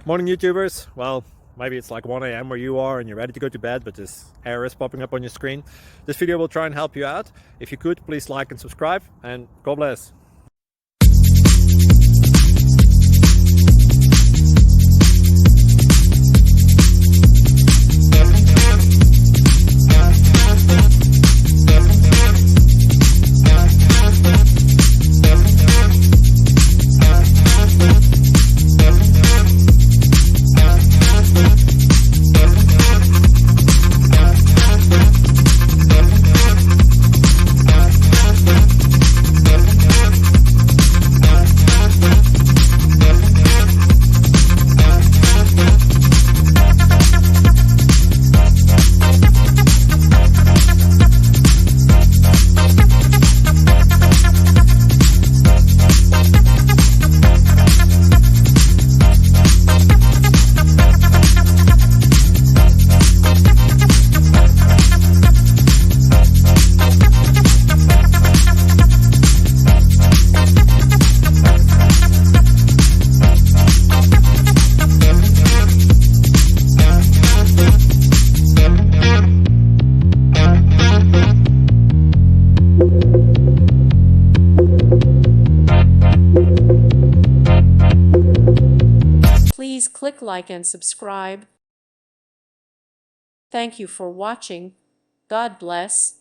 Morning YouTubers. Well, maybe it's like 1 a.m. where you are and you're ready to go to bed, but this error is popping up on your screen. This video will try and help you out. If you could, please like and subscribe, and God bless. Please click like and subscribe. Thank you for watching. God bless.